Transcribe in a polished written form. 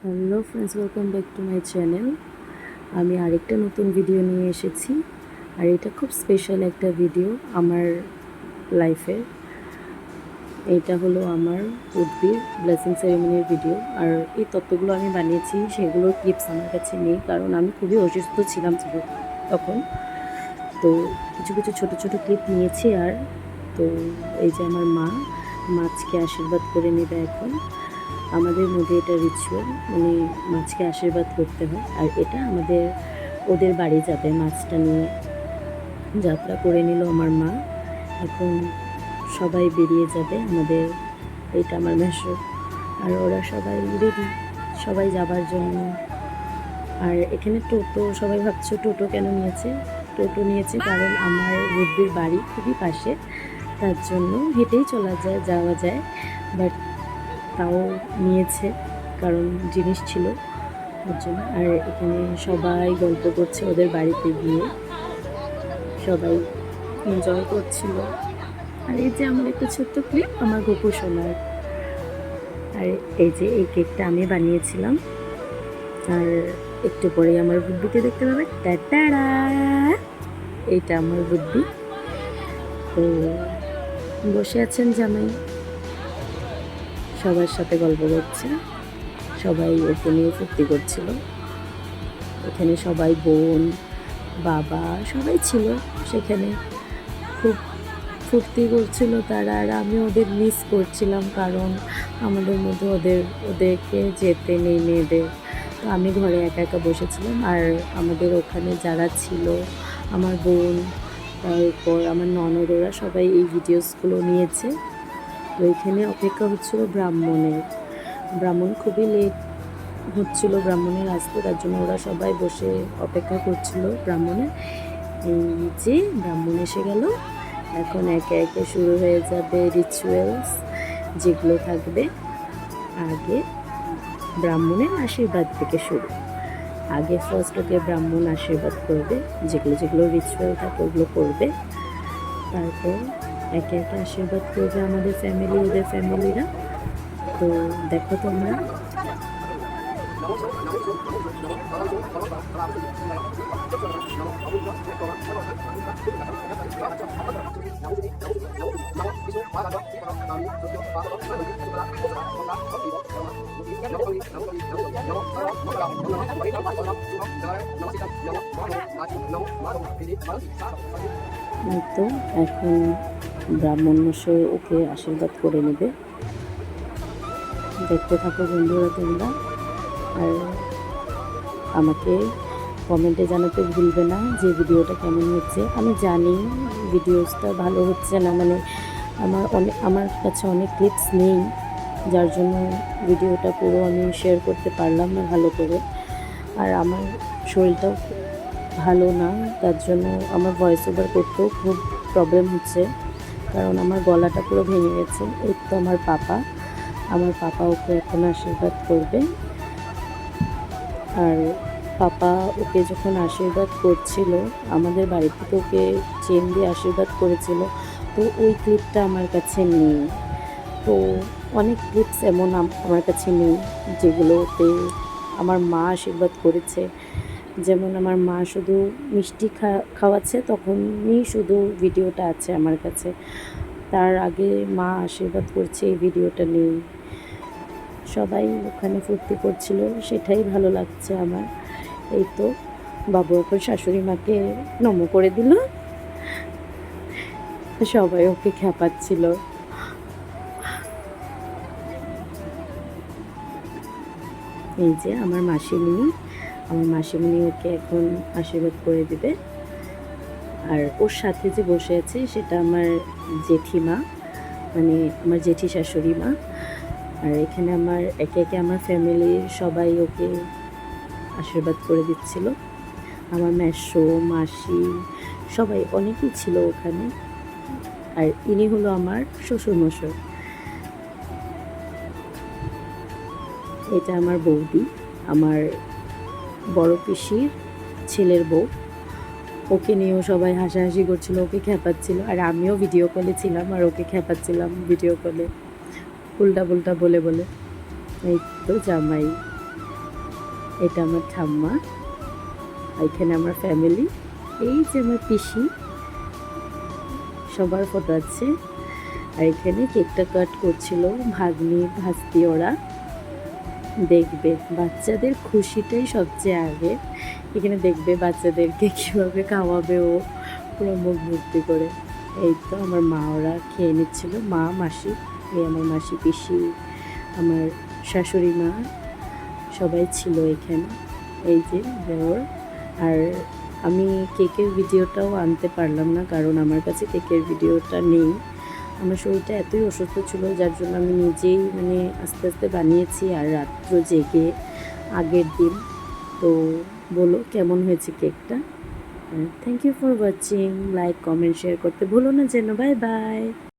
Hello friends, welcome back to my channel. আমি আরেকটা নতুন ভিডিও নিয়ে এসেছি, আর এটা খুব স্পেশাল একটা ভিডিও আমার লাইফের। এটা হলো আমার উদ্ভির ব্লেসিং সেরেমনির ভিডিও। আর এই তত্ত্বগুলো আমি বানিয়েছি, সেগুলোর ক্লিপস আমার কাছে নেই, কারণ আমি খুবই অসুস্থ ছিলাম তখন। তো কিছু কিছু ছোট ছোট ক্লিপ নিয়েছি। আর তো এই যে আমার মা মাছকে আশীর্বাদ করে নেবে এখন। আমাদের মধ্যে এটা রিচুয়াল, মানে মাছকে আশীর্বাদ করতে হয়। আর এটা ওদের বাড়ি যাবে, মাছটা নিয়ে যাত্রা করে নিল আমার মা। এখন সবাই বেরিয়ে যাবে আমাদের, এটা আমার মেসো, আর ওরা সবাই রেডি, সবাই যাবার জন্য। আর এখানে টোটো, সবাই ভাবছো টোটো কেন নিয়েছে? টোটো নিয়েছে কারণ আমার রুদ্দির বাড়ি খুবই পাশে, তার জন্য হেঁটেই যাওয়া যায়। বাট তাও নিয়েছে, কারণ জিনিস ছিল ওর জন্য। আর এখানে সবাই গল্প করছে ওদের বাড়িতে গিয়ে, সবাই এনজয় করছিল। আর এই যে আমার একটা ছোট্ট ক্লিপ আমার গোপু সোনার। আর এই যে এই কেকটা আমি বানিয়েছিলাম। আর একটু পরেই আমার বুদ্ধিকে দেখতে পাবে, টাটা। এইটা আমার বুদ্ধি। তো বসে আছেন জামাই, সবার সাথে গল্প করছে, সবাই ওকে নিয়ে ফুর্তি করছিল। এখানে সবাই বোন, বাবা সবাই ছিল সেখানে, খুব ফুর্তি করছিল তারা। আর আমি ওদের মিস করছিলাম, কারণ আমাদের মধ্যে ওদেরকে যেতে নেই মেয়েদের। তো আমি ঘরে একা একা বসেছিলাম। আর আমাদের ওখানে যারা ছিল, আমার বোন, তারপর আমার ননদ, ওরা সবাই এই ভিডিওসগুলো নিয়েছে। তো এখানে অপেক্ষা হচ্ছিল ব্রাহ্মণ খুবই লেট হচ্ছিল ব্রাহ্মণের আসতে, তার জন্য ওরা সবাই বসে অপেক্ষা করছিল ব্রাহ্মণের। এই যে ব্রাহ্মণ এসে গেল, এখন একে একে শুরু হয়ে যাবে রিচুয়ালস যেগুলো থাকবে। আগে ব্রাহ্মণের আশীর্বাদ থেকে শুরু। আগে ফার্স্ট ওকে ব্রাহ্মণ আশীর্বাদ করবে, যেগুলো রিচুয়াল থাকে ওগুলো করবে। তারপর একে একে আশীর্বাদ করবে আমাদের ফ্যামিলি, ওদের ফ্যামিলিরা। তো দেখো তোমরা। তো এখন ব্রাহ্মণ মশাই ওকে আশীর্বাদ করে নেবে। দেখতে থাকো বন্ধুরা তোমরা। আর আমাকে কমেন্টে জানাতে ভুলবে না যে ভিডিওটা কেমন হচ্ছে। আমি জানি ভিডিওসটা ভালো হচ্ছে না, মানে আমার কাছে অনেক ক্লিপস নেই, যার জন্য ভিডিওটা পুরো আমি শেয়ার করতে পারলাম না ভালো করে। আর আমার শরীরটাও ভালো না, তার জন্য আমার ভয়েস ওভার করতেও খুব প্রবলেম হচ্ছে, কারণ আমার গলাটা পুরো ভেঙে গেছে। এই তো আমার পাপা ওকে এখন আশীর্বাদ করবে। আর পাপা ওকে যখন আশীর্বাদ করছিল, আমাদের বাড়ি থেকে ওকে চেন দিয়ে আশীর্বাদ করেছিল। তো ওই ক্লিপটা আমার কাছে নেই। তো অনেক ক্লিপস এমন আমার কাছে নেই যেগুলোতে আমার মা আশীর্বাদ করেছে। যেমন আমার মা শুধু মিষ্টি খাওয়াচ্ছে, তখনই শুধু ভিডিওটা আছে আমার কাছে। তার আগে মা আশীর্বাদ করছে, এই ভিডিওটা নেই। সবাই ওখানে ফুর্তি করছিল, সেটাই ভালো লাগছে আমার। এই তো বাবু এখন শাশুড়ি মাকে নম করে দিল, সবাই ওকে খেপাচ্ছিল। এই যে আমার মাসিমণি ওকে এখন আশীর্বাদ করে দিবে। আর ওর সাথে যে বসে আছে সেটা আমার জেঠিমা, মানে আমার জেঠি শাশুড়ি মা। আর এখানে আমার একে একে আমার ফ্যামিলির সবাই ওকে আশীর্বাদ করে দিচ্ছিল। আমার মেসো, মাসি, সবাই অনেকেই ছিল ওখানে। আর ইনি হলো আমার শ্বশুরমশাই। এটা আমার বৌদি, আমার বড় পিসির ছেলের বউ। ওকে নিয়েও সবাই হাসাহাসি করছিল, ওকে খেপাচ্ছিল। আর আমিও ভিডিও কলে ছিলাম আর ওকে খেপাচ্ছিলাম ভিডিও কলে, উল্টা পুল্টা বলে বলে। এই তো জামাই। এটা আমার ঠাম্মা, এখানে আমার ফ্যামিলি, এই যে আমার পিসি, সবার ফটো আছে। আর এখানে কেকটা কাট করছিল ভাগ্নি ভাস্তি, ওরা দেখবে। বাচ্চাদের খুশিটাই সবচেয়ে আগে। এখানে দেখবে বাচ্চাদেরকে কীভাবে খাওয়াবে ও, পুরো মুখ ভর্তি করে। এই তো আমার মা ওরা খেয়ে নিচ্ছিল, মা মাসি, এই আমার মাসি পিসি, আমার শাশুড়ি মা, সবাই ছিল এখানে। এই যে দেওর। আর আমি কেকের ভিডিওটাও আনতে পারলাম না, কারণ আমার কাছে কেকের ভিডিওটা নেই। আমার শরীরটা এতই অসুস্থ ছিল, যার জন্য আমি নিজেই মানে আস্তে আস্তে বানিয়েছি, আর রাত্র জেগে আগের দিন। তো বলো কেমন হয়েছে কেকটা। Thank you for watching. Like, comment, share করতে ভুলো না যেন। Bye by.